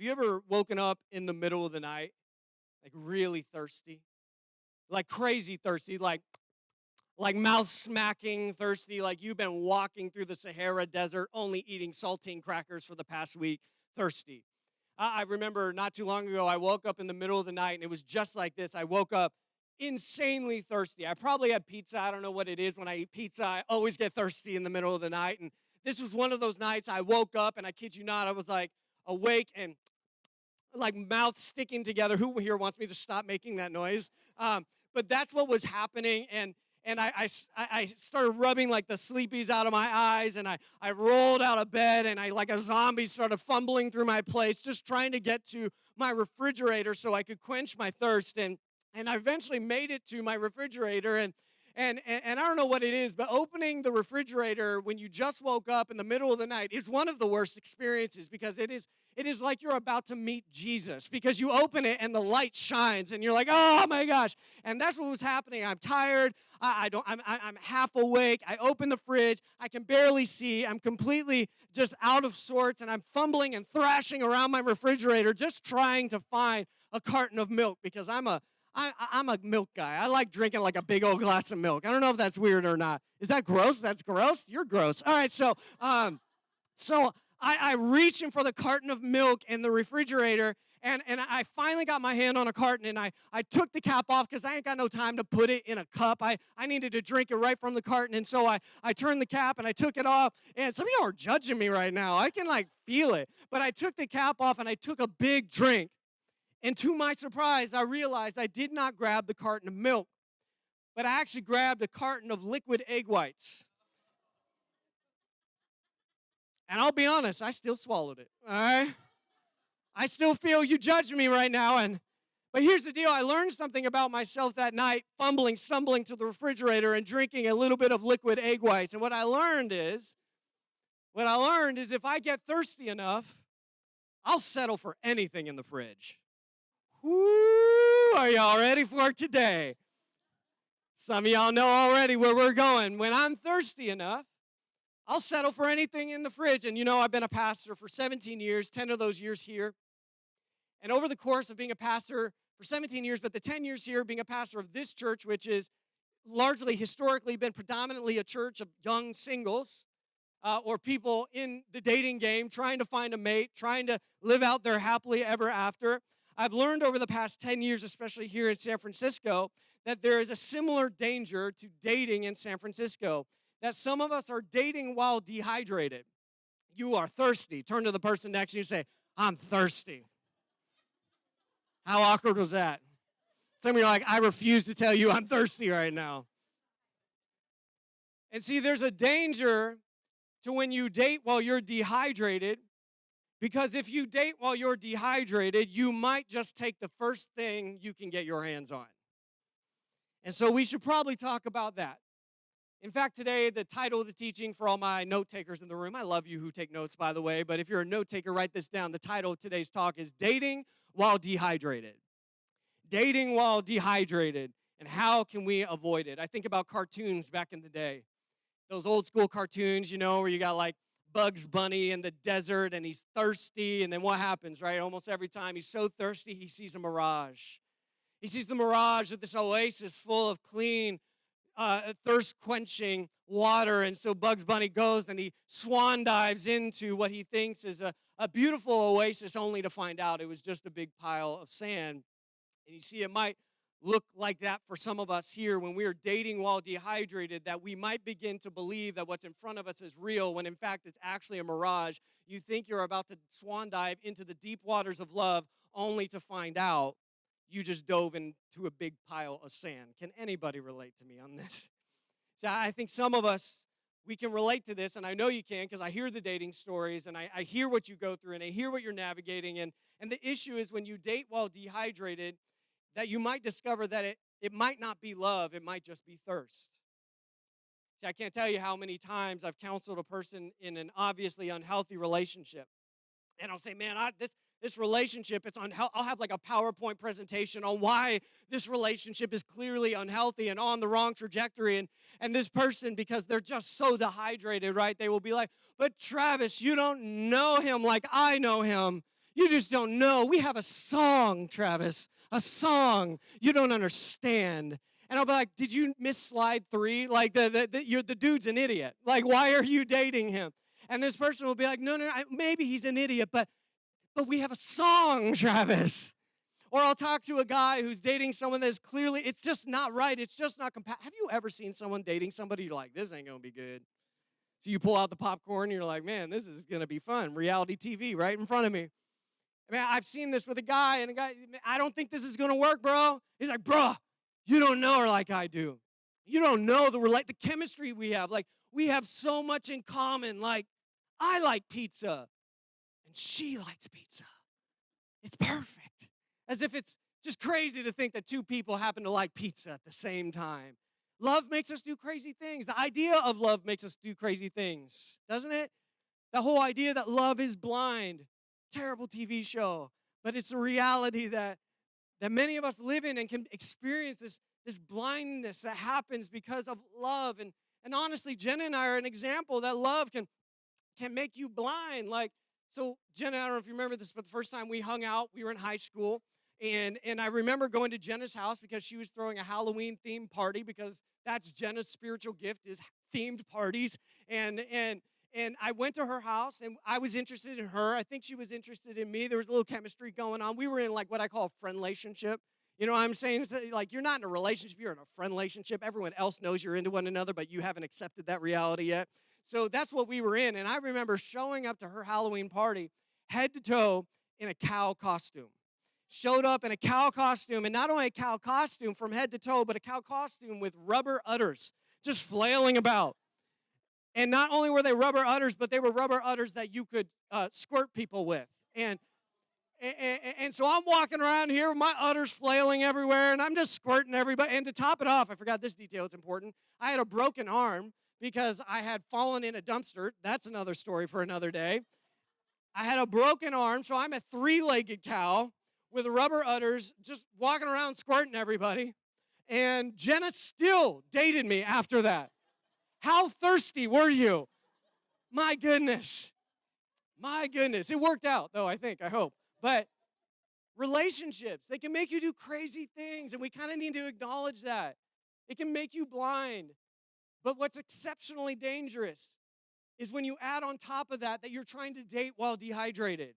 Have you ever woken up in the middle of the night, like really thirsty? Like crazy thirsty, like mouth smacking thirsty, like you've been walking through the Sahara Desert only eating saltine crackers for the past week, thirsty. I remember not too long ago, I woke up in the middle of the night and it was just like this. I woke up insanely thirsty. I probably had pizza. I don't know what it is. When I eat pizza, I always get thirsty in the middle of the night. And this was one of those nights I woke up and I kid you not, I was like awake and like mouth sticking together. Who here wants me to stop making that noise? But that's what was happening, and I started rubbing like the sleepies out of my eyes, and I rolled out of bed, and I like a zombie started fumbling through my place, just trying to get to my refrigerator so I could quench my thirst, and I eventually made it to my refrigerator, and I don't know what it is, but opening the refrigerator when you just woke up in the middle of the night is one of the worst experiences because it is like you're about to meet Jesus because you open it and the light shines and you're like, oh my gosh. And that's what was happening. I'm tired. I'm half awake. I open the fridge. I can barely see. I'm completely just out of sorts and I'm fumbling and thrashing around my refrigerator just trying to find a carton of milk because I'm a milk guy. I like drinking like a big old glass of milk. I don't know if that's weird or not. Is that gross? That's gross? You're gross. All right, so I reach in for the carton of milk in the refrigerator, and I finally got my hand on a carton, and I took the cap off because I ain't got no time to put it in a cup. I needed to drink it right from the carton, and so I turned the cap, and I took it off, and some of y'all are judging me right now. I can, like, feel it. But I took the cap off, and I took a big drink. And to my surprise, I realized I did not grab the carton of milk, but I actually grabbed a carton of liquid egg whites. And I'll be honest, I still swallowed it, all right? I still feel you judge me right now. But here's the deal. I learned something about myself that night, stumbling to the refrigerator and drinking a little bit of liquid egg whites. And what I learned is if I get thirsty enough, I'll settle for anything in the fridge. Woo! Are y'all ready for today? Some of y'all know already where we're going. When I'm thirsty enough, I'll settle for anything in the fridge. And you know, I've been a pastor for 17 years, 10 of those years here. And over the course of being a pastor for 17 years, but the 10 years here being a pastor of this church, which is largely historically been predominantly a church of young singles or people in the dating game trying to find a mate, trying to live out their happily ever after. I've learned over the past 10 years, especially here in San Francisco, that there is a similar danger to dating in San Francisco, that some of us are dating while dehydrated. You are thirsty. Turn to the person next to you and say, I'm thirsty. How awkward was that? Some of you are like, I refuse to tell you I'm thirsty right now. And see, there's a danger to when you date while you're dehydrated, because if you date while you're dehydrated, you might just take the first thing you can get your hands on. And so we should probably talk about that. In fact, today, the title of the teaching for all my note takers in the room, I love you who take notes, by the way, but if you're a note taker, write this down. The title of today's talk is Dating While Dehydrated. Dating while dehydrated, and how can we avoid it? I think about cartoons back in the day. Those old school cartoons, you know, where you got like Bugs Bunny in the desert and he's thirsty, and then what happens, right? Almost every time he's so thirsty, he sees a mirage. He sees the mirage of this oasis full of clean, thirst-quenching water, and so Bugs Bunny goes and he swan dives into what he thinks is a beautiful oasis, only to find out it was just a big pile of sand. And you see, it might look like that for some of us here when we are dating while dehydrated, that we might begin to believe that what's in front of us is real when in fact it's actually a mirage. You think you're about to swan dive into the deep waters of love only to find out you just dove into a big pile of sand. Can anybody relate to me on this? So I think some of us, we can relate to this, and I know you can because I hear the dating stories, and I hear what you go through, and I hear what you're navigating, and the issue is when you date while dehydrated, that you might discover that it might not be love, it might just be thirst. See, I can't tell you how many times I've counseled a person in an obviously unhealthy relationship. And I'll say, man, this relationship, it's unhealthy. I'll have like a PowerPoint presentation on why this relationship is clearly unhealthy and on the wrong trajectory. And this person, because they're just so dehydrated, right, they will be like, but Travis, you don't know him like I know him. You just don't know. We have a song, Travis, a song you don't understand. And I'll be like, did you miss slide 3? Like, the dude's an idiot. Like, why are you dating him? And this person will be like, no, maybe he's an idiot, but we have a song, Travis. Or I'll talk to a guy who's dating someone that's clearly, it's just not right. It's just not compatible. Have you ever seen someone dating somebody you're like, this ain't going to be good? So you pull out the popcorn and you're like, man, this is going to be fun. Reality TV right in front of me. I mean, I've seen this with a guy, and a guy, I don't think this is going to work, bro. He's like, bro, you don't know her like I do. You don't know the chemistry we have. Like, we have so much in common. Like, I like pizza, and she likes pizza. It's perfect. As if it's just crazy to think that two people happen to like pizza at the same time. Love makes us do crazy things. The idea of love makes us do crazy things, doesn't it? The whole idea that love is blind. Terrible TV show. But it's a reality that many of us live in and can experience this blindness that happens because of love. And honestly, Jenna and I are an example that love can make you blind. Like, so Jenna, I don't know if you remember this, but the first time we hung out, we were in high school. And I remember going to Jenna's house because she was throwing a Halloween-themed party, because that's Jenna's spiritual gift, is themed parties. And I went to her house, and I was interested in her. I think she was interested in me. There was a little chemistry going on. We were in like what I call a friendlationship. You know what I'm saying? It's like, you're not in a relationship, you're in a friendlationship. Everyone else knows you're into one another, but you haven't accepted that reality yet. So that's what we were in. And I remember showing up to her Halloween party, head to toe, in a cow costume. Showed up in a cow costume, and not only a cow costume from head to toe, but a cow costume with rubber udders, just flailing about. And not only were they rubber udders, but they were rubber udders that you could squirt people with. And so I'm walking around here with my udders flailing everywhere, and I'm just squirting everybody. And to top it off, I forgot this detail, it's important. I had a broken arm because I had fallen in a dumpster. That's another story for another day. I had a broken arm, so I'm a three-legged cow with rubber udders, just walking around squirting everybody. And Jenna still dated me after that. How thirsty were you? My goodness. My goodness. It worked out, though, I hope. But relationships, they can make you do crazy things, and we kind of need to acknowledge that. It can make you blind. But what's exceptionally dangerous is when you add on top of that you're trying to date while dehydrated.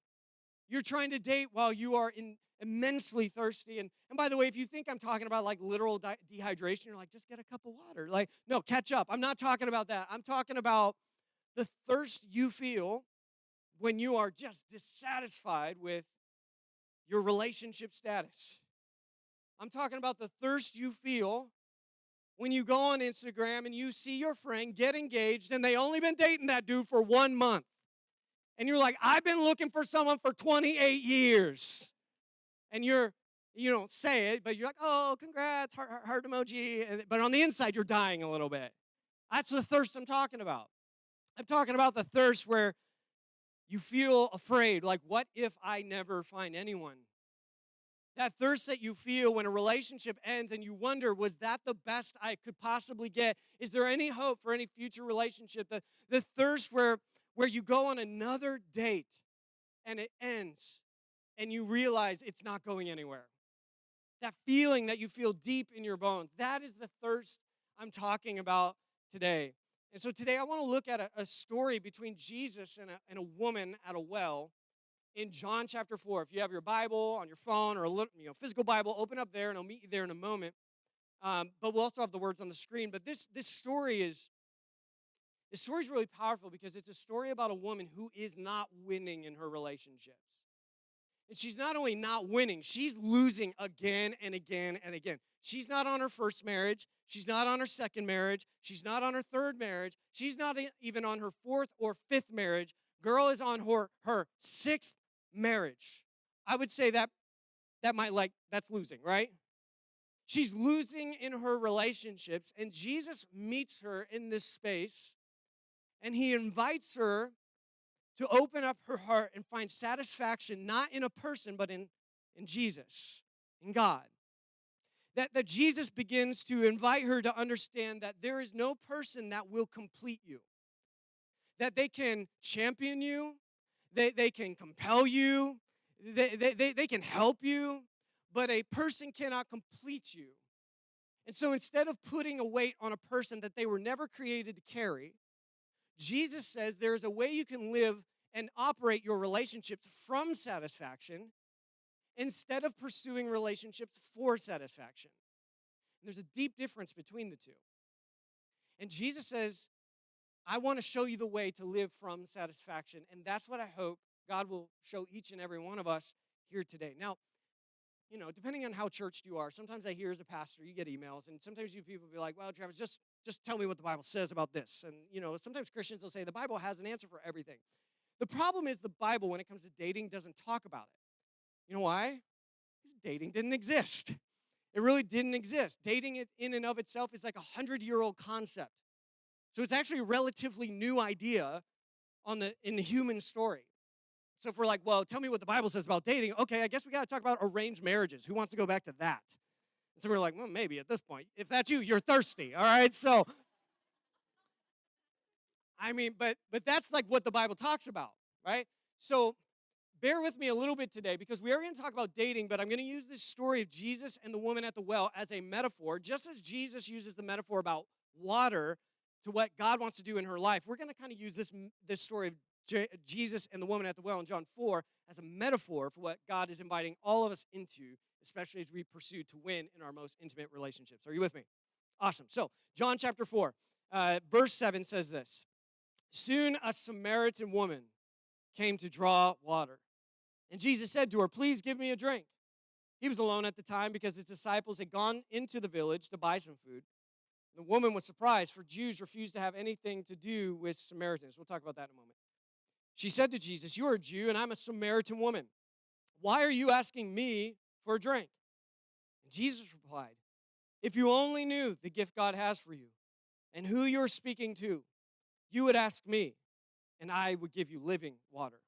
You're trying to date while you are immensely thirsty. And by the way, if you think I'm talking about like literal dehydration, you're like, just get a cup of water. Like, no, catch up. I'm not talking about that. I'm talking about the thirst you feel when you are just dissatisfied with your relationship status. I'm talking about the thirst you feel when you go on Instagram and you see your friend get engaged and they only been dating that dude for 1 month. And you're like, I've been looking for someone for 28 years. And you don't say it, but you're like, oh, congrats, heart emoji. But on the inside, you're dying a little bit. That's the thirst I'm talking about. I'm talking about the thirst where you feel afraid, like, what if I never find anyone? That thirst that you feel when a relationship ends and you wonder, was that the best I could possibly get? Is there any hope for any future relationship? The thirst where you go on another date and it ends and you realize it's not going anywhere. That feeling that you feel deep in your bones, that is the thirst I'm talking about today. And so today I want to look at a story between Jesus and a woman at a well in John chapter 4. If you have your Bible on your phone or a physical Bible, open up there and I'll meet you there in a moment. But we'll also have the words on the screen. But this story is really powerful because it's a story about a woman who is not winning in her relationships. And she's not only not winning, she's losing again and again and again. She's not on her first marriage. She's not on her second marriage. She's not on her third marriage. She's not even on her fourth or fifth marriage. Girl is on her sixth marriage. I would say that's losing, right? She's losing in her relationships, and Jesus meets her in this space, and he invites her to open up her heart and find satisfaction not in a person, but in Jesus, in God. That Jesus begins to invite her to understand that there is no person that will complete you. That they can champion you, they can compel you, They can help you, but a person cannot complete you. And so instead of putting a weight on a person that they were never created to carry, Jesus says there's a way you can live and operate your relationships from satisfaction instead of pursuing relationships for satisfaction. And there's a deep difference between the two. And Jesus says, I want to show you the way to live from satisfaction. And that's what I hope God will show each and every one of us here today. Now, depending on how churched you are, sometimes I hear as a pastor, you get emails, and sometimes you people be like, well, Travis, just tell me what the Bible says about this. And, sometimes Christians will say the Bible has an answer for everything. The problem is the Bible, when it comes to dating, doesn't talk about it. You know why? Because dating didn't exist. It really didn't exist. Dating in and of itself is like a 100-year-old concept. So it's actually a relatively new idea in the human story. So if we're like, well, tell me what the Bible says about dating, okay, I guess we got to talk about arranged marriages. Who wants to go back to that? And so we're like, well, maybe at this point. If that's you, you're thirsty, all right? So, but that's like what the Bible talks about, right? So bear with me a little bit today because we are going to talk about dating, but I'm going to use this story of Jesus and the woman at the well as a metaphor, just as Jesus uses the metaphor about water to what God wants to do in her life. We're going to kind of use this story of Jesus and the woman at the well in John 4 as a metaphor for what God is inviting all of us into, especially as we pursue to win in our most intimate relationships. Are you with me? Awesome. So, John chapter 4, verse 7 says this. Soon a Samaritan woman came to draw water. And Jesus said to her, please give me a drink. He was alone at the time because his disciples had gone into the village to buy some food. The woman was surprised, for Jews refused to have anything to do with Samaritans. We'll talk about that in a moment. She said to Jesus, you are a Jew and I'm a Samaritan woman. Why are you asking me for a drink? And Jesus replied, if you only knew the gift God has for you and who you're speaking to, you would ask me and I would give you living water.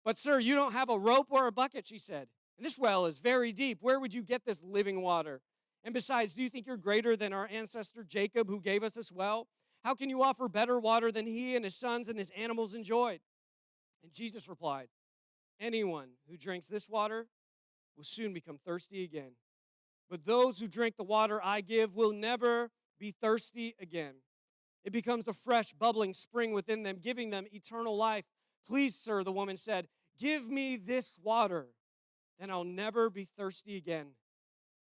But sir, you don't have a rope or a bucket, she said. And this well is very deep. Where would you get this living water? And besides, do you think you're greater than our ancestor Jacob who gave us this well? How can you offer better water than he and his sons and his animals enjoyed? And Jesus replied, anyone who drinks this water will soon become thirsty again. But those who drink the water I give will never be thirsty again. It becomes a fresh, bubbling spring within them, giving them eternal life. Please, sir, the woman said, give me this water, then I'll never be thirsty again,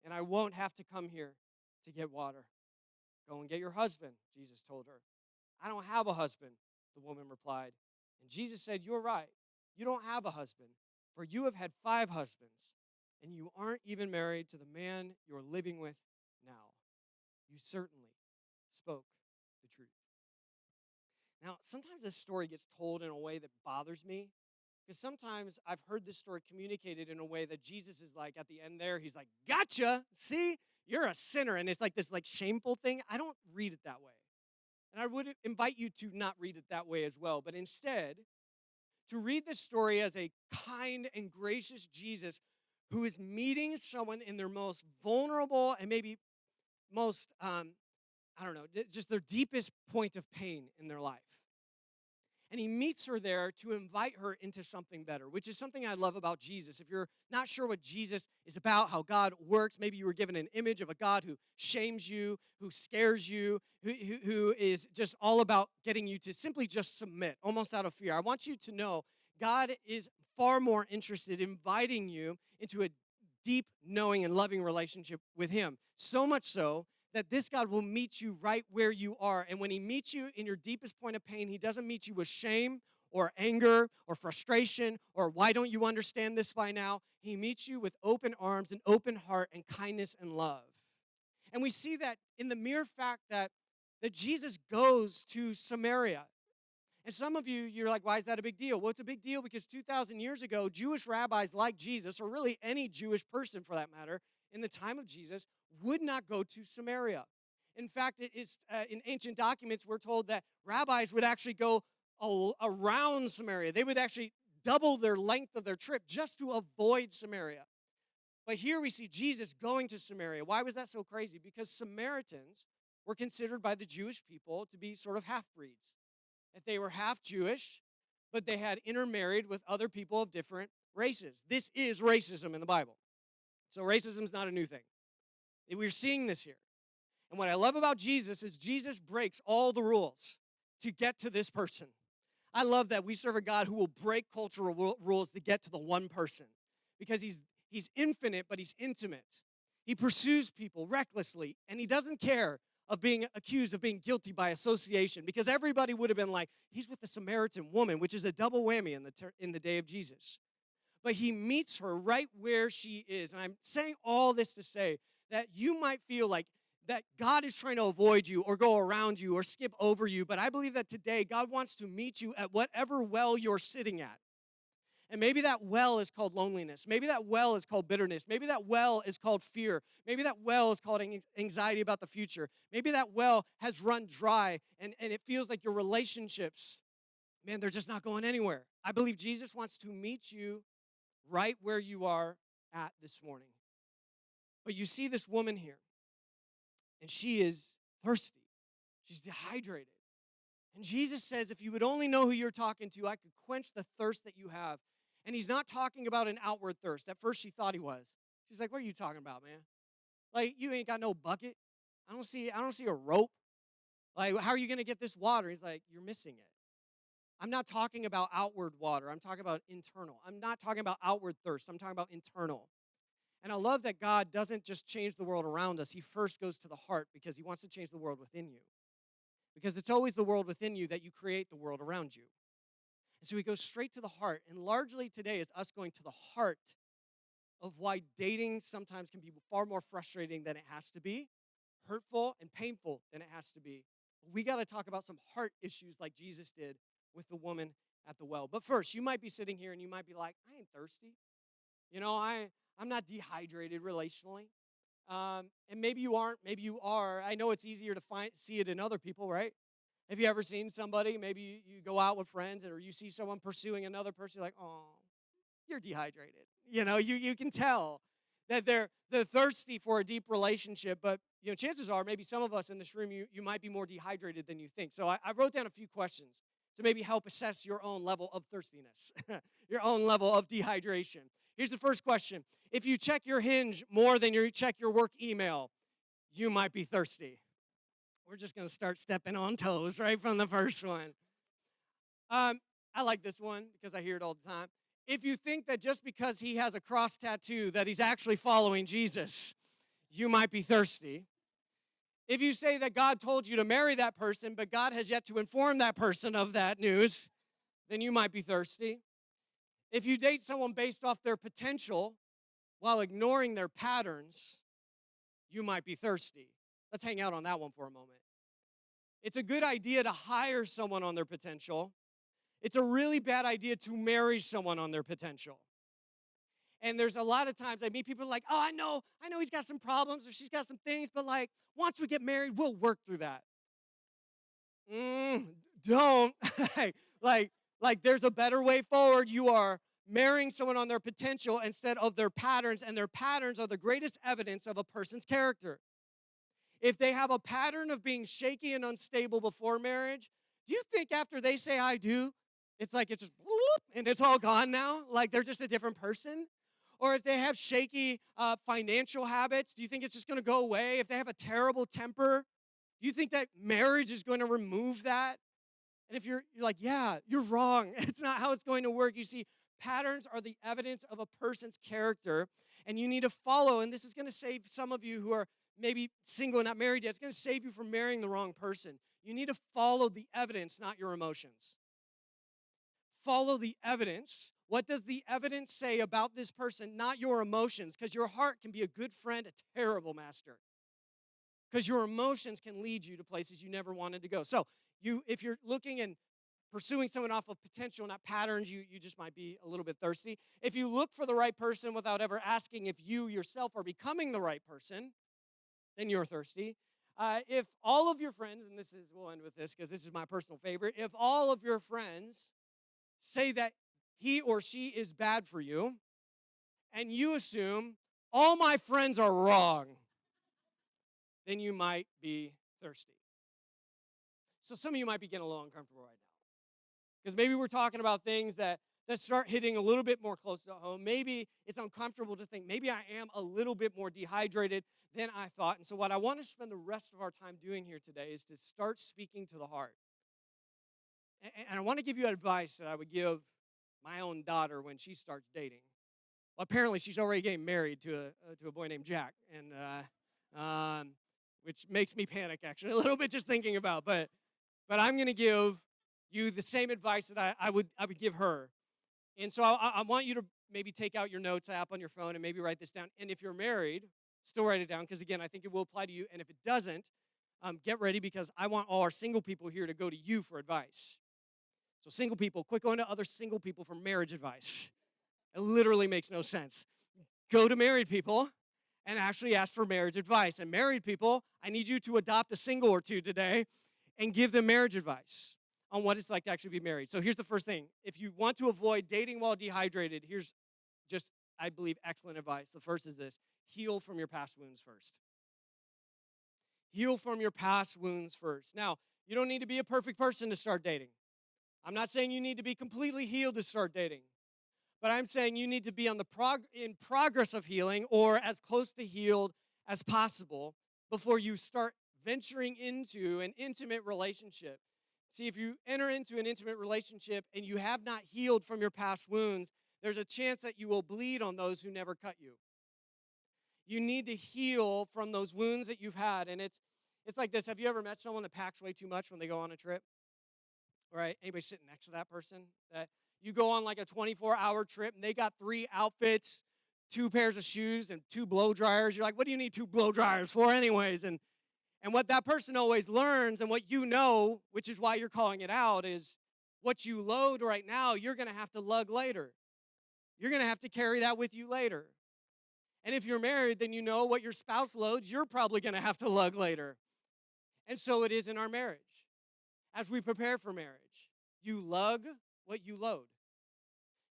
and I won't have to come here to get water. Go and get your husband, Jesus told her. I don't have a husband, the woman replied. And Jesus said, you're right. You don't have a husband, for you have had 5 husbands, and you aren't even married to the man you're living with now. You certainly spoke the truth. Now, sometimes this story gets told in a way that bothers me, because sometimes I've heard this story communicated in a way that Jesus is like, at the end there, he's like, gotcha, see, you're a sinner, and it's like this shameful thing. I don't read it that way. And I would invite you to not read it that way as well, but instead, to read this story as a kind and gracious Jesus who is meeting someone in their most vulnerable and maybe most, just their deepest point of pain in their life. And he meets her there to invite her into something better, which is something I love about Jesus. If you're not sure what Jesus is about, how God works, maybe you were given an image of a God who shames you, who scares you, who is just all about getting you to simply just submit, almost out of fear. I want you to know God is far more interested in inviting you into a deep, knowing, and loving relationship with him. So much so that this God will meet you right where you are. And when he meets you in your deepest point of pain, he doesn't meet you with shame or anger or frustration or why don't you understand this by now? He meets you with open arms and open heart and kindness and love. And we see that in the mere fact that Jesus goes to Samaria. And some of you, you're like, why is that a big deal? Well, it's a big deal because 2,000 years ago, Jewish rabbis like Jesus, or really any Jewish person for that matter, in the time of Jesus, would not go to Samaria. In fact, it is in ancient documents, we're told that rabbis would actually go around Samaria. They would actually double their length of their trip just to avoid Samaria. But here we see Jesus going to Samaria. Why was that so crazy? Because Samaritans were considered by the Jewish people to be sort of half-breeds. That they were half Jewish, but they had intermarried with other people of different races. This is racism in the Bible. So racism is not a new thing. We're seeing this here. And what I love about Jesus is Jesus breaks all the rules to get to this person. I love that we serve a God who will break cultural rules to get to the one person because he's infinite, but he's intimate. He pursues people recklessly, and he doesn't care of being accused of being guilty by association because everybody would have been like, he's with the Samaritan woman, which is a double whammy in the day of Jesus. But he meets her right where she is. And I'm saying all this to say that you might feel like that God is trying to avoid you or go around you or skip over you. But I believe that today God wants to meet you at whatever well you're sitting at. And maybe that well is called loneliness. Maybe that well is called bitterness. Maybe that well is called fear. Maybe that well is called anxiety about the future. Maybe that well has run dry and it feels like your relationships, man, they're just not going anywhere. I believe Jesus wants to meet you right where you are at this morning. But you see this woman here, and she is thirsty. She's dehydrated. And Jesus says, if you would only know who you're talking to, I could quench the thirst that you have. And he's not talking about an outward thirst. At first, she thought he was. She's like, what are you talking about, man? Like, you ain't got no bucket. I don't see a rope. Like, how are you going to get this water? He's like, you're missing it. I'm not talking about outward water. I'm talking about internal. I'm not talking about outward thirst. I'm talking about internal. And I love that God doesn't just change the world around us. He first goes to the heart because he wants to change the world within you. Because it's always the world within you that you create the world around you. And so he goes straight to the heart. And largely today is us going to the heart of why dating sometimes can be far more frustrating than it has to be, hurtful and painful than it has to be. We got to talk about some heart issues like Jesus did with the woman at the well. But first, you might be sitting here and you might be like, I ain't thirsty. You know, I'm not dehydrated relationally. And maybe you aren't, maybe you are. I know it's easier to see it in other people, right? Have you ever seen somebody, maybe you go out with friends or you see someone pursuing another person, you're like, oh, you're dehydrated. You know, you can tell that they're thirsty for a deep relationship, but you know, chances are maybe some of us in this room, you might be more dehydrated than you think. So I wrote down a few questions to maybe help assess your own level of thirstiness, your own level of dehydration. Here's the first question. If you check your Hinge more than you check your work email, you might be thirsty. We're just going to start stepping on toes right from the first one. I like this one because I hear it all the time. If you think that just because he has a cross tattoo that he's actually following Jesus, you might be thirsty. If you say that God told you to marry that person, but God has yet to inform that person of that news, then you might be thirsty. If you date someone based off their potential while ignoring their patterns, you might be thirsty. Let's hang out on that one for a moment. It's a good idea to hire someone on their potential. It's a really bad idea to marry someone on their potential. And there's a lot of times I meet people like, oh, I know he's got some problems or she's got some things, but like, once we get married, we'll work through that. Don't. like, there's a better way forward. You are marrying someone on their potential instead of their patterns, and their patterns are the greatest evidence of a person's character. If they have a pattern of being shaky and unstable before marriage, do you think after they say I do, it's like it's just and it's all gone now? Like they're just a different person? Or if they have shaky financial habits, do you think it's just going to go away? If they have a terrible temper, do you think that marriage is going to remove that? And if you're like, yeah, you're wrong. It's not how it's going to work. You see, patterns are the evidence of a person's character, and you need to follow. And this is going to save some of you who are maybe single and not married yet. It's going to save you from marrying the wrong person. You need to follow the evidence, not your emotions. Follow the evidence. What does the evidence say about this person, not your emotions? Because your heart can be a good friend, a terrible master. Because your emotions can lead you to places you never wanted to go. So if you're looking and pursuing someone off of potential, not patterns, you just might be a little bit thirsty. If you look for the right person without ever asking if you yourself are becoming the right person, then you're thirsty. If all of your friends, and we'll end with this because this is my personal favorite, if all of your friends say that he or she is bad for you, and you assume all my friends are wrong, then you might be thirsty. So some of you might be getting a little uncomfortable right now. Because maybe we're talking about things that that start hitting a little bit more close to home. Maybe it's uncomfortable to think, maybe I am a little bit more dehydrated than I thought. And so, what I want to spend the rest of our time doing here today is to start speaking to the heart. And I want to give you advice that I would give my own daughter when she starts dating. Well, apparently, she's already getting married to a boy named Jack, and which makes me panic actually a little bit just thinking about. But I'm going to give you the same advice that I would give her. And so I want you to maybe take out your notes app on your phone and maybe write this down. And if you're married, still write it down because, again, I think it will apply to you. And if it doesn't, get ready because I want all our single people here to go to you for advice. So single people, quit going to other single people for marriage advice. It literally makes no sense. Go to married people and actually ask for marriage advice. And married people, I need you to adopt a single or two today and give them marriage advice on what it's like to actually be married. So here's the first thing. If you want to avoid dating while dehydrated, here's just, I believe, excellent advice. The first is this: heal from your past wounds first. Heal from your past wounds first. Now, you don't need to be a perfect person to start dating. I'm not saying you need to be completely healed to start dating. But I'm saying you need to be on the in progress of healing or as close to healed as possible before you start venturing into an intimate relationship. See, if you enter into an intimate relationship and you have not healed from your past wounds, there's a chance that you will bleed on those who never cut you. You need to heal from those wounds that you've had. And it's like this. Have you ever met someone that packs way too much when they go on a trip? Right? Anybody sitting next to that person? That you go on like a 24-hour trip, and they got 3 outfits, 2 pairs of shoes, and 2 blow dryers. You're like, what do you need 2 blow dryers for anyways? And what that person always learns, and what you know, which is why you're calling it out, is what you load right now, you're going to have to lug later. You're going to have to carry that with you later. And if you're married, then you know what your spouse loads, you're probably going to have to lug later. And so it is in our marriage. As we prepare for marriage, you lug what you load.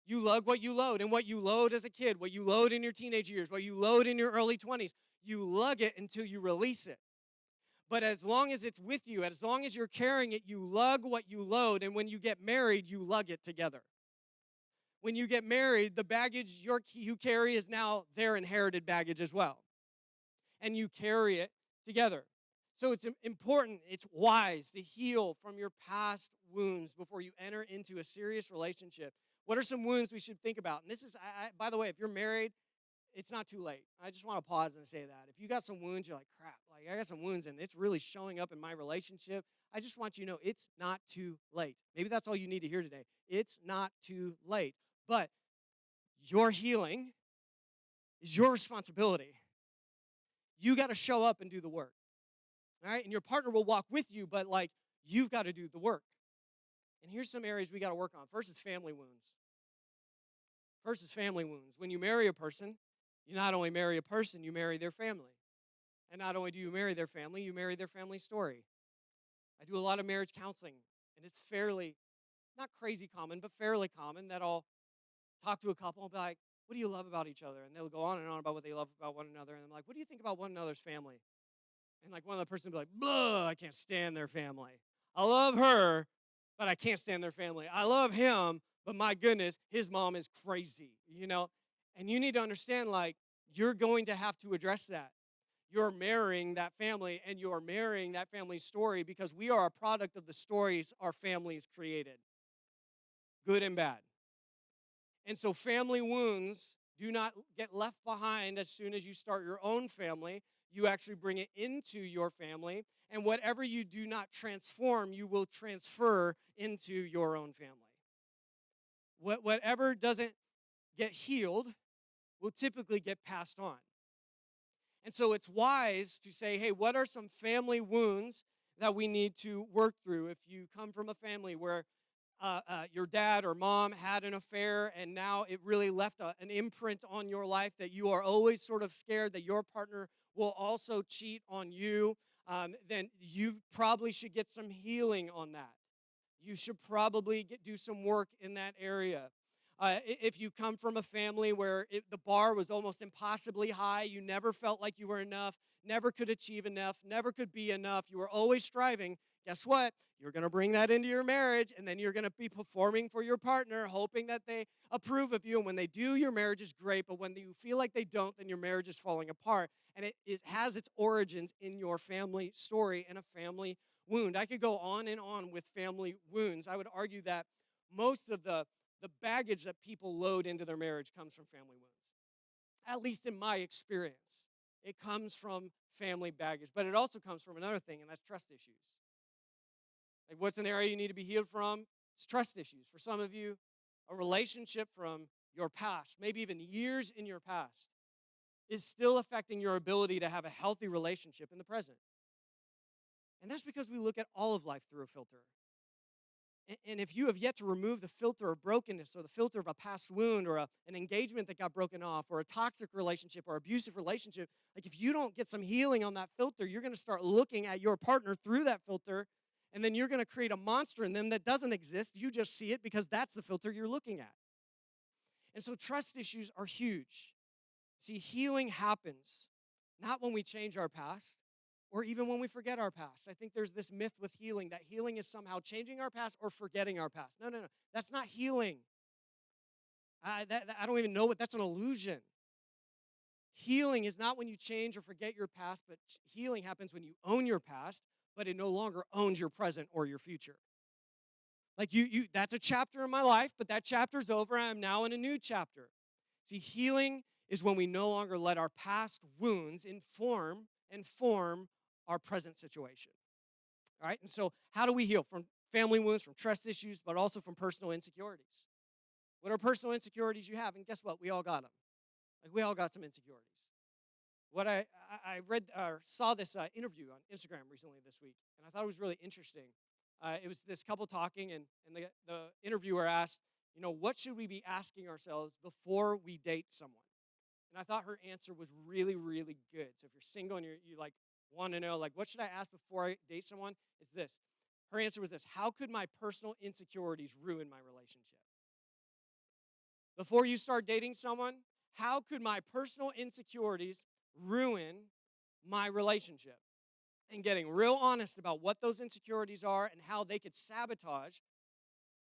You lug what you load. And what you load as a kid, what you load in your teenage years, what you load in your early 20s, you lug it until you release it. But as long as it's with you, as long as you're carrying it, you lug what you load. And when you get married, you lug it together. When you get married, the baggage you carry is now their inherited baggage as well. And you carry it together. So it's important, it's wise to heal from your past wounds before you enter into a serious relationship. What are some wounds we should think about? And this is, by the way, if you're married, it's not too late. I just want to pause and say that. If you got some wounds, you're like, crap, like I got some wounds and it's really showing up in my relationship. I just want you to know it's not too late. Maybe that's all you need to hear today. It's not too late. But your healing is your responsibility. You got to show up and do the work. All right, and your partner will walk with you, but like you've got to do the work. And here's some areas we got to work on. First is family wounds. First is family wounds. When you marry a person, you not only marry a person, you marry their family. And not only do you marry their family, you marry their family story. I do a lot of marriage counseling, and it's fairly, not crazy common, but fairly common that I'll talk to a couple and be like, what do you love about each other? And they'll go on and on about what they love about one another. And I'm like, what do you think about one another's family? And like one of the person will be like, blah, I can't stand their family. I love her, but I can't stand their family. I love him, but my goodness, his mom is crazy, you know? And you need to understand, like, you're going to have to address that. You're marrying that family, and you're marrying that family's story because we are a product of the stories our families created, good and bad. And so family wounds do not get left behind as soon as you start your own family. You actually bring it into your family, and whatever you do not transform, you will transfer into your own family. Whatever doesn't get healed will typically get passed on. And so it's wise to say, hey, what are some family wounds that we need to work through? If you come from a family where your dad or mom had an affair and now it really left an imprint on your life that you are always sort of scared that your partner will also cheat on you, then you probably should get some healing on that. You should probably do some work in that area. If you come from a family where the bar was almost impossibly high, you never felt like you were enough, never could achieve enough, never could be enough, you were always striving, guess what? You're going to bring that into your marriage, and then you're going to be performing for your partner, hoping that they approve of you. And when they do, your marriage is great. But when you feel like they don't, then your marriage is falling apart. And it has its origins in your family story and a family wound. I could go on and on with family wounds. I would argue that most of the baggage that people load into their marriage comes from family wounds. At least in my experience, it comes from family baggage. But it also comes from another thing, and that's trust issues. Like, what's an area you need to be healed from? It's trust issues. For some of you, a relationship from your past, maybe even years in your past, is still affecting your ability to have a healthy relationship in the present. And that's because we look at all of life through a filter. And if you have yet to remove the filter of brokenness or the filter of a past wound or an engagement that got broken off or a toxic relationship or abusive relationship, like if you don't get some healing on that filter, you're going to start looking at your partner through that filter, and then you're going to create a monster in them that doesn't exist. You just see it because that's the filter you're looking at. And so trust issues are huge. See, healing happens not when we change our past or even when we forget our past. I think there's this myth with healing that healing is somehow changing our past or forgetting our past. No. That's not healing. I don't even know what that's an illusion. Healing is not when you change or forget your past, but healing happens when you own your past, but it no longer owns your present or your future. Like that's a chapter in my life, but that chapter's over. I am now in a new chapter. See, healing is when we no longer let our past wounds inform and form our present situation. All right? And so how do we heal? From family wounds, from trust issues, but also from personal insecurities. What are personal insecurities you have? And guess what? We all got them. Like, we all got some insecurities. What I read or saw this interview on Instagram recently this week, and I thought it was really interesting. It was this couple talking, and the interviewer asked, what should we be asking ourselves before we date someone? And I thought her answer was really, really good. So if you're single and you like want to know, like, what should I ask before I date someone? It's this. Her answer was this: how could my personal insecurities ruin my relationship? Before you start dating someone, how could my personal insecurities ruin my relationship? And getting real honest about what those insecurities are and how they could sabotage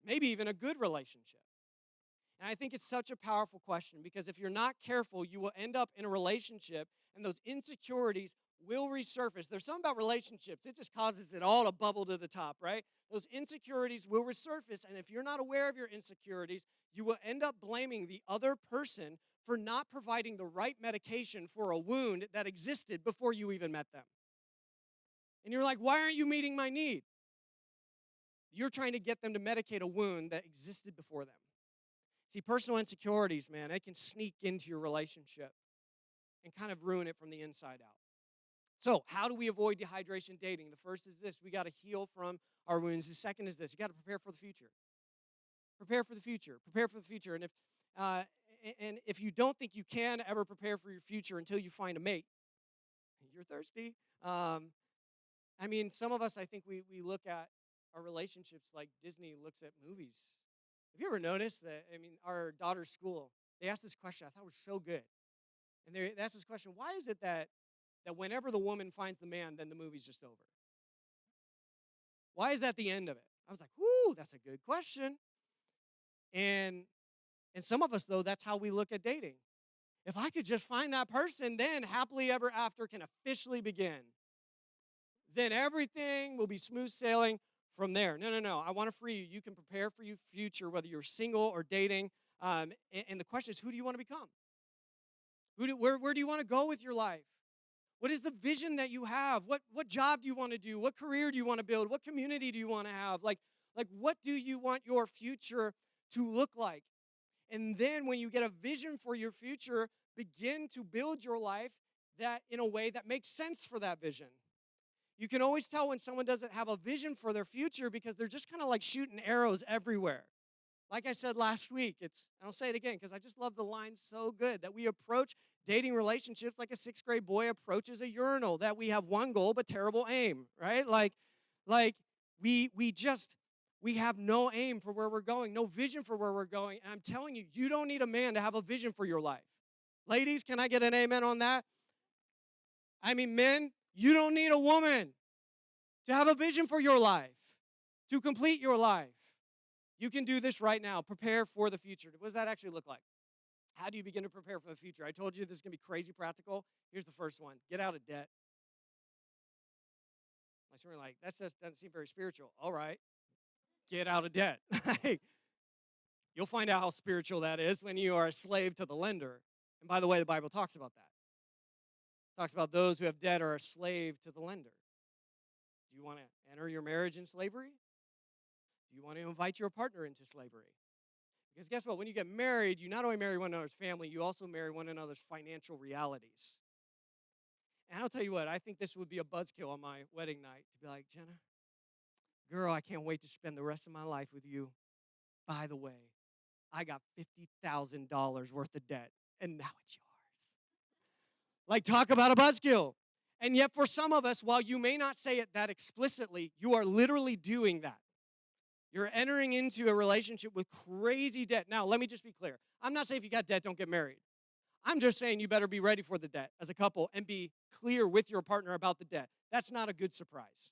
maybe even a good relationship. And I think it's such a powerful question, because if you're not careful, you will end up in a relationship and those insecurities will resurface. There's something about relationships, it just causes it all to bubble to the top, right? Those insecurities will resurface, and if you're not aware of your insecurities, you will end up blaming the other person for not providing the right medication for a wound that existed before you even met them. And you're like, why aren't you meeting my need? You're trying to get them to medicate a wound that existed before them. See, personal insecurities, man, they can sneak into your relationship and kind of ruin it from the inside out. So, how do we avoid dehydration dating? The first is this: we got to heal from our wounds. The second is this: you got to prepare for the future. Prepare for the future. Prepare for the future. And if you don't think you can ever prepare for your future until you find a mate, you're thirsty. Some of us, I think we look at our relationships like Disney looks at movies. Have you ever noticed that, our daughter's school, they asked this question, I thought it was so good. And they asked this question: why is it that whenever the woman finds the man, then the movie's just over? Why is that the end of it? I was like, whoo, that's a good question. And some of us, though, that's how we look at dating. If I could just find that person, then happily ever after can officially begin. Then everything will be smooth sailing from there. No. I want to free you. You can prepare for your future, whether you're single or dating. And the question is, who do you want to become? Where do you want to go with your life? What is the vision that you have? What job do you want to do? What career do you want to build? What community do you want to have? Like what do you want your future to look like? And then when you get a vision for your future, begin to build your life that in a way that makes sense for that vision. You can always tell when someone doesn't have a vision for their future because they're just kind of like shooting arrows everywhere. Like I said last week, I'll say it again because I just love the line so good, that we approach dating relationships like a 6th grade boy approaches a urinal, that we have one goal but terrible aim, right? Like we have no aim for where we're going, no vision for where we're going. And I'm telling you, you don't need a man to have a vision for your life. Ladies, can I get an amen on that? Men, you don't need a woman to have a vision for your life, to complete your life. You can do this right now. Prepare for the future. What does that actually look like? How do you begin to prepare for the future? I told you this is going to be crazy practical. Here's the first one. Get out of debt. We're like, that just doesn't seem very spiritual. All right, get out of debt. You'll find out how spiritual that is when you are a slave to the lender. And by the way, the Bible talks about that. It talks about those who have debt are a slave to the lender. Do you want to enter your marriage in slavery? Do you want to invite your partner into slavery? Because guess what? When you get married, you not only marry one another's family, you also marry one another's financial realities. And I'll tell you what, I think this would be a buzzkill on my wedding night to be like, Jenna, girl, I can't wait to spend the rest of my life with you. By the way, I got $50,000 worth of debt, and now it's yours. Like, talk about a buzzkill. And yet for some of us, while you may not say it that explicitly, you are literally doing that. You're entering into a relationship with crazy debt. Now, let me just be clear. I'm not saying if you got debt, don't get married. I'm just saying you better be ready for the debt as a couple and be clear with your partner about the debt. That's not a good surprise.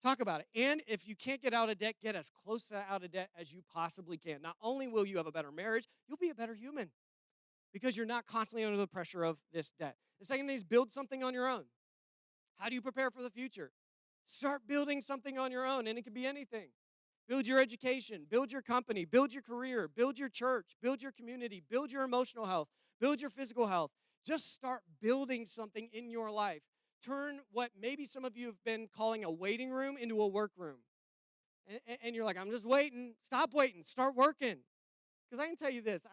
Talk about it. And if you can't get out of debt, get as close to out of debt as you possibly can. Not only will you have a better marriage, you'll be a better human because you're not constantly under the pressure of this debt. The second thing is build something on your own. How do you prepare for the future? Start building something on your own, and it can be anything. Build your education, build your company, build your career, build your church, build your community, build your emotional health, build your physical health. Just start building something in your life. Turn what maybe some of you have been calling a waiting room into a work room. And you're like, I'm just waiting. Stop waiting. Start working. Because I can tell you this.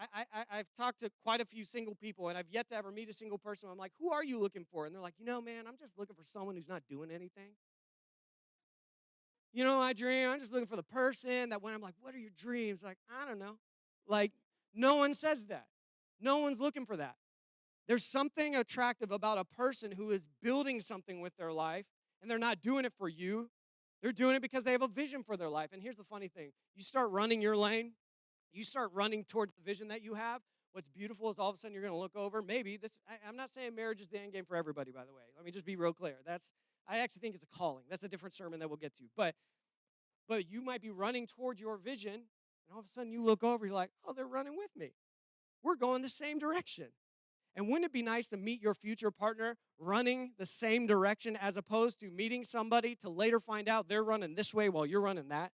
I've talked to quite a few single people, and I've yet to ever meet a single person. I'm like, who are you looking for? And they're like, man, I'm just looking for someone who's not doing anything. I dream. I'm just looking for the person that when I'm like, what are your dreams? Like, I don't know. Like, no one says that. No one's looking for that. There's something attractive about a person who is building something with their life, and they're not doing it for you. They're doing it because they have a vision for their life. And here's the funny thing. You start running your lane. You start running towards the vision that you have. What's beautiful is all of a sudden you're going to look over. Maybe this, I'm not saying marriage is the end game for everybody, by the way. Let me just be real clear. I actually think it's a calling. That's a different sermon that we'll get to. But you might be running towards your vision, and all of a sudden you look over, you're like, oh, they're running with me. We're going the same direction. And wouldn't it be nice to meet your future partner running the same direction as opposed to meeting somebody to later find out they're running this way while you're running that?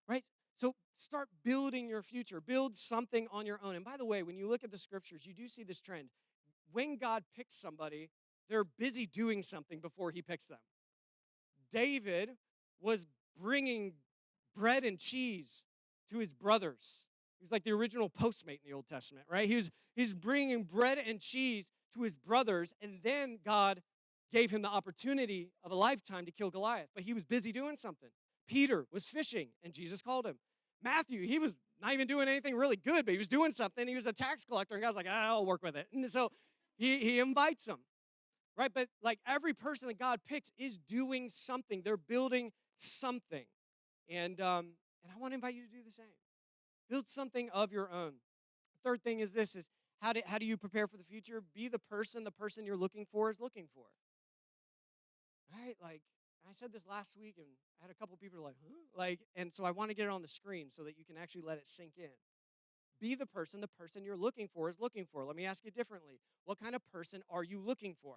Right? So start building your future. Build something on your own. And by the way, when you look at the scriptures, you do see this trend. When God picks somebody, they're busy doing something before he picks them. David was bringing bread and cheese to his brothers. He was like the original Postmate in the Old Testament, right? He's bringing bread and cheese to his brothers, and then God gave him the opportunity of a lifetime to kill Goliath, but he was busy doing something. Peter was fishing, and Jesus called him. Matthew, he was not even doing anything really good, but he was doing something. He was a tax collector, and God's like, I'll work with it. And so he invites him, right? But like every person that God picks is doing something. They're building something. And I want to invite you to do the same. Build something of your own. Third thing is this, is how do you prepare for the future? Be the person you're looking for is looking for. Right? Like, I said this last week, and I had a couple people like, huh? Like, and so I want to get it on the screen so that you can actually let it sink in. Be the person you're looking for is looking for. Let me ask you differently. What kind of person are you looking for?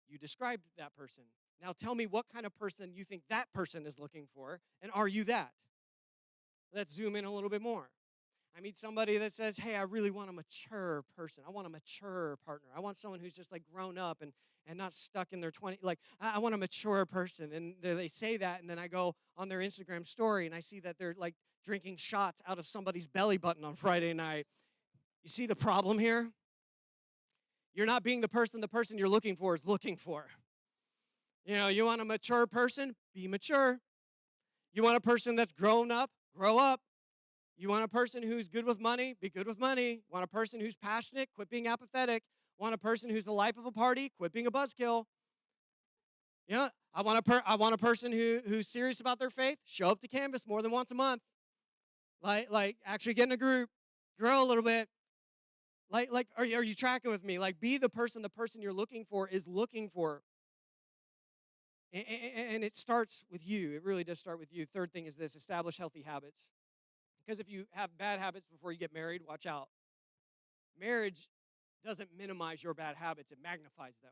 You described that person. Now tell me what kind of person you think that person is looking for, and are you that? Let's zoom in a little bit more. I meet somebody that says, hey, I really want a mature person. I want a mature partner. I want someone who's just like grown up and not stuck in their 20s. Like, I want a mature person. And they say that, and then I go on their Instagram story, and I see that they're like drinking shots out of somebody's belly button on Friday night. You see the problem here? You're not being the person you're looking for is looking for. You want a mature person? Be mature. You want a person that's grown up? Grow up. You want a person who's good with money? Be good with money. Want a person who's passionate? Quit being apathetic. Want a person who's the life of a party? Quit being a buzzkill. I want a person who's serious about their faith. Show up to Canvas more than once a month. Like actually get in a group. Grow a little bit. Like are you tracking with me? Like, be the person you're looking for is looking for. And it starts with you. It really does start with you. Third thing is this: establish healthy habits. Because if you have bad habits before you get married, watch out. Marriage doesn't minimize your bad habits, it magnifies them.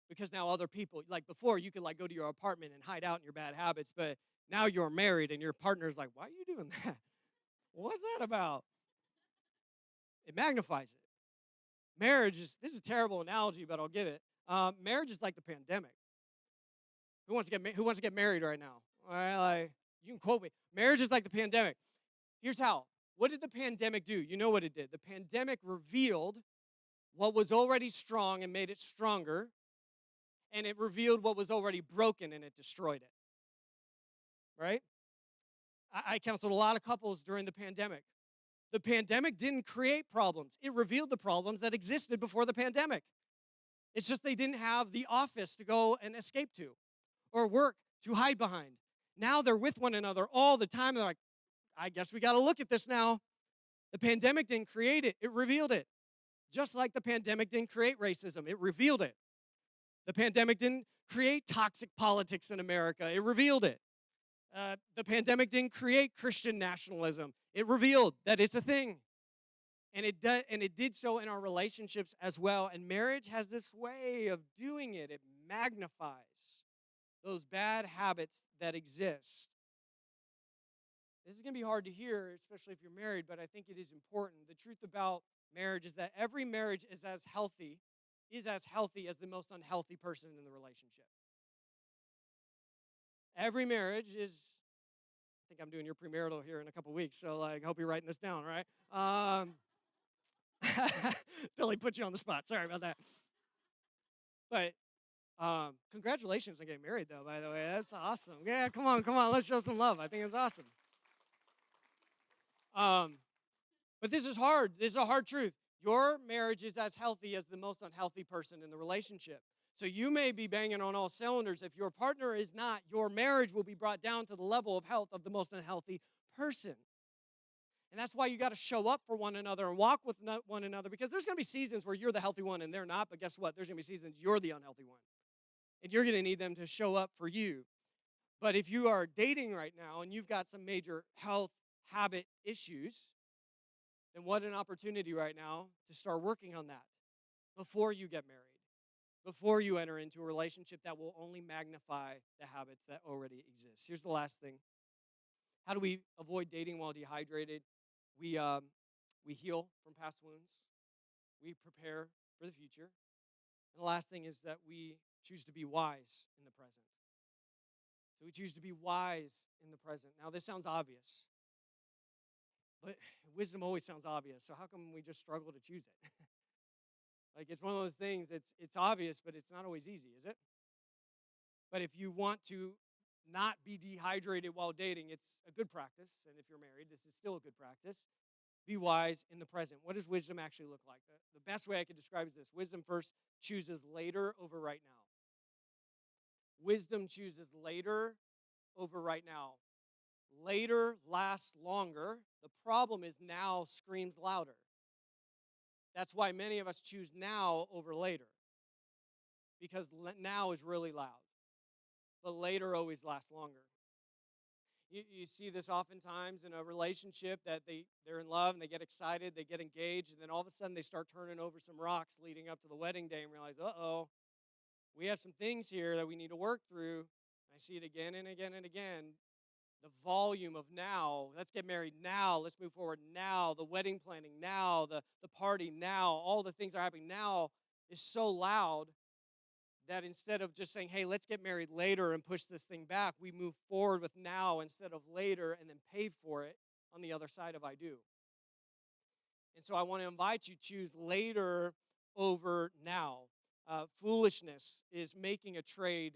Because now other people, like before, you could like go to your apartment and hide out in your bad habits, but now you're married and your partner's like, why are you doing that? What's that about? It magnifies it. Marriage is, this is a terrible analogy, but I'll get it. Marriage is like the pandemic. Who wants to get married right now? All right, like, you can quote me. Marriage is like the pandemic. Here's how. What did the pandemic do? You know what it did. The pandemic revealed what was already strong and made it stronger, and it revealed what was already broken and it destroyed it. Right? I counseled a lot of couples during the pandemic. The pandemic didn't create problems. It revealed the problems that existed before the pandemic. It's just they didn't have the office to go and escape to or work to hide behind. Now they're with one another all the time. They're like, I guess we got to look at this now. The pandemic didn't create it. It revealed it. Just like the pandemic didn't create racism. It revealed it. The pandemic didn't create toxic politics in America. It revealed it. The pandemic didn't create Christian nationalism. It revealed that it's a thing. And it did so in our relationships as well. And marriage has this way of doing it. It magnifies those bad habits that exist. This is going to be hard to hear, especially if you're married, but I think it is important. The truth about marriage is that every marriage is as healthy as the most unhealthy person in the relationship. Every marriage is, I think I'm doing your premarital here in a couple weeks, so like, hope you're writing this down, right? Totally put you on the spot. Sorry about that. But congratulations on getting married, though, by the way. That's awesome. Yeah, come on. Let's show some love. I think it's awesome. But this is hard. This is a hard truth. Your marriage is as healthy as the most unhealthy person in the relationship. So you may be banging on all cylinders. If your partner is not, your marriage will be brought down to the level of health of the most unhealthy person. And that's why you got to show up for one another and walk with one another, because there's going to be seasons where you're the healthy one and they're not, but guess what? There's going to be seasons you're the unhealthy one. And you're going to need them to show up for you. But if you are dating right now and you've got some major health habit issues, then what an opportunity right now to start working on that before you get married, before you enter into a relationship that will only magnify the habits that already exist. Here's the last thing. How do we avoid dating while dehydrated? We heal from past wounds. We prepare for the future. And the last thing is that we choose to be wise in the present. So we choose to be wise in the present. Now, this sounds obvious, but wisdom always sounds obvious. So how come we just struggle to choose it? Like, it's one of those things, it's obvious, but it's not always easy, is it? But if you want to not be dehydrated while dating, it's a good practice. And if you're married, this is still a good practice. Be wise in the present. What does wisdom actually look like? The best way I could describe is this. Wisdom first chooses later over right now. Wisdom chooses later over right now. Later lasts longer. The problem is now screams louder. That's why many of us choose now over later, because now is really loud, but later always lasts longer. You see this oftentimes in a relationship that they're in love and they get excited, they get engaged, and then all of a sudden they start turning over some rocks leading up to the wedding day and realize, uh-oh, we have some things here that we need to work through. I see it again and again and again. The volume of now, let's get married now, let's move forward now, the wedding planning now, the party now, all the things that are happening now is so loud that instead of just saying, hey, let's get married later and push this thing back, we move forward with now instead of later and then pay for it on the other side of I do. And so I want to invite you to choose later over now. Foolishness is making a trade.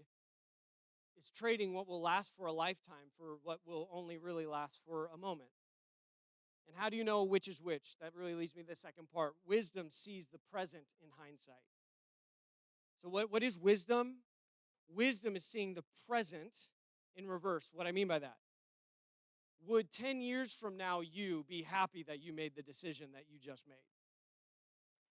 Is trading what will last for a lifetime for what will only really last for a moment. And how do you know which is which? That really leads me to the second part. Wisdom sees the present in hindsight. So what is wisdom? Wisdom is seeing the present in reverse. What I mean by that? Would 10 years from now you be happy that you made the decision that you just made?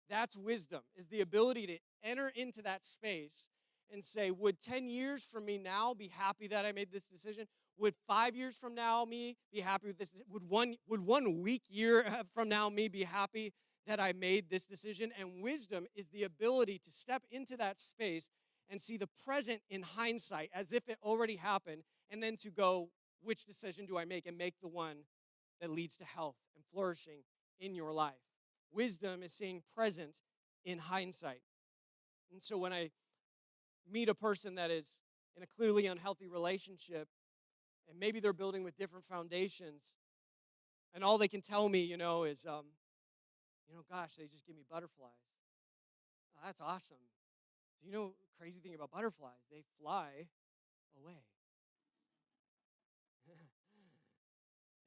That's wisdom, is the ability to enter into that space and say, would 10 years from me now be happy that I made this decision? Would 5 years from now me be happy with this? Would 1 week year from now me be happy that I made this decision? And wisdom is the ability to step into that space and see the present in hindsight as if it already happened, and then to go, which decision do I make? And make the one that leads to health and flourishing in your life. Wisdom is seeing present in hindsight. And so when I meet a person that is in a clearly unhealthy relationship, and maybe they're building with different foundations, and all they can tell me, is, gosh, they just give me butterflies. Oh, that's awesome. Do you know the crazy thing about butterflies? They fly away.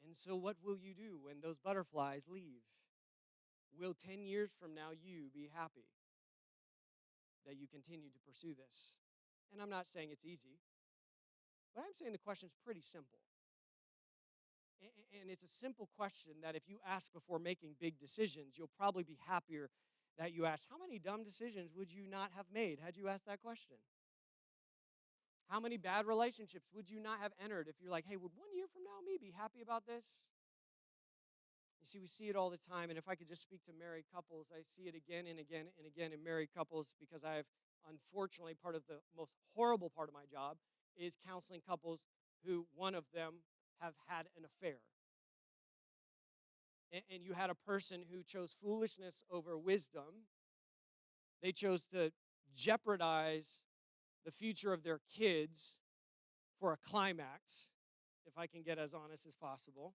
And so what will you do when those butterflies leave? Will 10 years from now you be happy that you continue to pursue this? And I'm not saying it's easy, but I'm saying the question's pretty simple. And it's a simple question that if you ask before making big decisions, you'll probably be happier that you asked. How many dumb decisions would you not have made had you asked that question? How many bad relationships would you not have entered if you're like, hey, would 1 year from now me be happy about this? You see, we see it all the time, and if I could just speak to married couples, I see it again and again and again in married couples, because I've, unfortunately, part of the most horrible part of my job is counseling couples who one of them have had an affair. And you had a person who chose foolishness over wisdom. They chose to jeopardize the future of their kids for a climax, if I can get as honest as possible.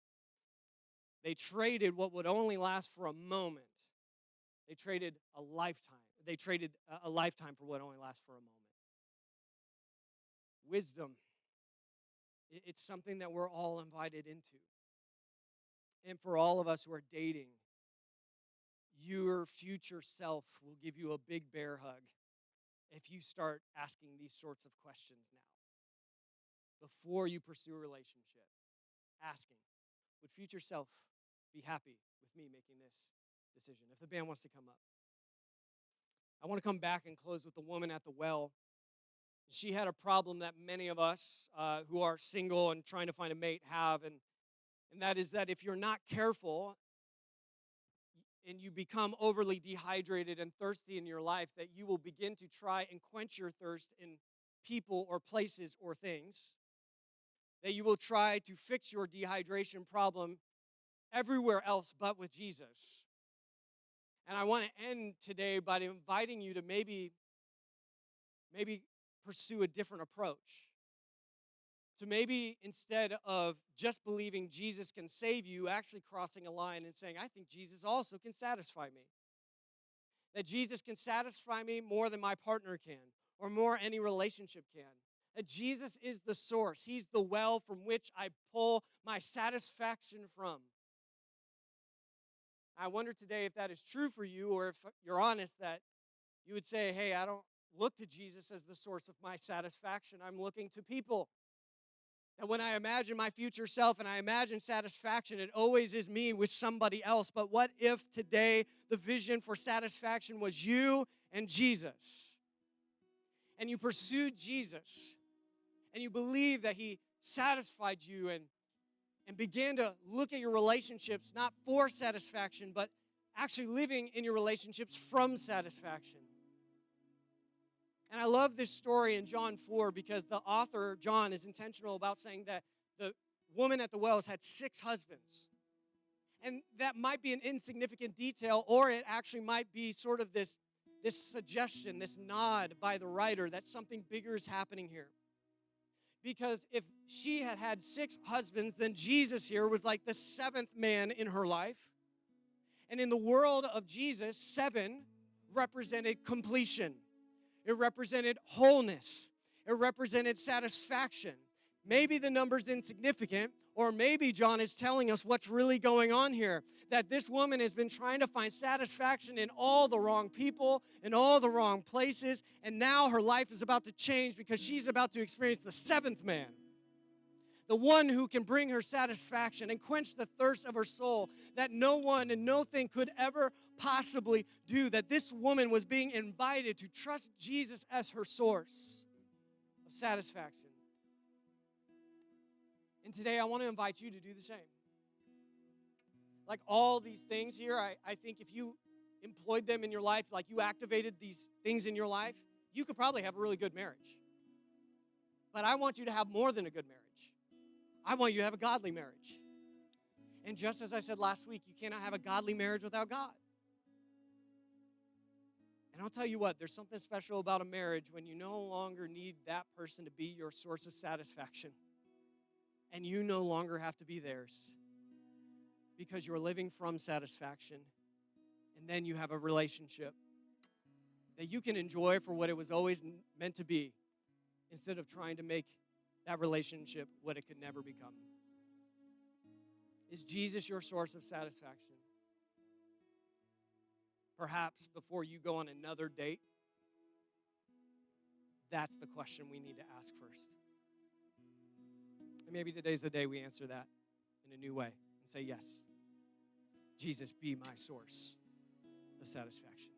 They traded what would only last for a moment. They traded a lifetime. They traded a lifetime for what only lasts for a moment. Wisdom, it's something that we're all invited into. And for all of us who are dating, your future self will give you a big bear hug if you start asking these sorts of questions now. Before you pursue a relationship, asking, would future self be happy with me making this decision? If the band wants to come up. I want to come back and close with the woman at the well. She had a problem that many of us who are single and trying to find a mate have, and that is that if you're not careful and you become overly dehydrated and thirsty in your life, that you will begin to try and quench your thirst in people or places or things, that you will try to fix your dehydration problem everywhere else but with Jesus. And I want to end today by inviting you to maybe pursue a different approach. To maybe, instead of just believing Jesus can save you, actually crossing a line and saying, I think Jesus also can satisfy me. That Jesus can satisfy me more than my partner can, or more any relationship can. That Jesus is the source. He's the well from which I pull my satisfaction from. I wonder today if that is true for you, or if you're honest that you would say, hey, I don't look to Jesus as the source of my satisfaction. I'm looking to people. That when I imagine my future self and I imagine satisfaction, it always is me with somebody else. But what if today the vision for satisfaction was you and Jesus? And you pursued Jesus, and you believe that he satisfied you, and began to look at your relationships not for satisfaction, but actually living in your relationships from satisfaction. And I love this story in John 4 because the author, John, is intentional about saying that the woman at the wells had 6 husbands. And that might be an insignificant detail, or it actually might be sort of this suggestion, this nod by the writer that something bigger is happening here. Because if she had had 6 husbands, then Jesus here was like the 7th man in her life. And in the world of Jesus, 7 represented completion. It represented wholeness. It represented satisfaction. Maybe the number's insignificant, or maybe John is telling us what's really going on here, that this woman has been trying to find satisfaction in all the wrong people, in all the wrong places, and now her life is about to change because she's about to experience the 7th man. the one who can bring her satisfaction and quench the thirst of her soul that no one and no thing could ever possibly do, that this woman was being invited to trust Jesus as her source of satisfaction. And today I want to invite you to do the same. Like all these things here, I think if you employed them in your life, like you activated these things in your life, you could probably have a really good marriage. But I want you to have more than a good marriage. I want you to have a godly marriage. And just as I said last week, you cannot have a godly marriage without God. And I'll tell you what, there's something special about a marriage when you no longer need that person to be your source of satisfaction. And you no longer have to be theirs. Because you're living from satisfaction. And then you have a relationship that you can enjoy for what it was always meant to be, instead of trying to make that relationship what it could never become. Is Jesus your source of satisfaction? Perhaps before you go on another date, that's the question we need to ask first. And maybe today's the day we answer that in a new way and say, yes, Jesus, be my source of satisfaction.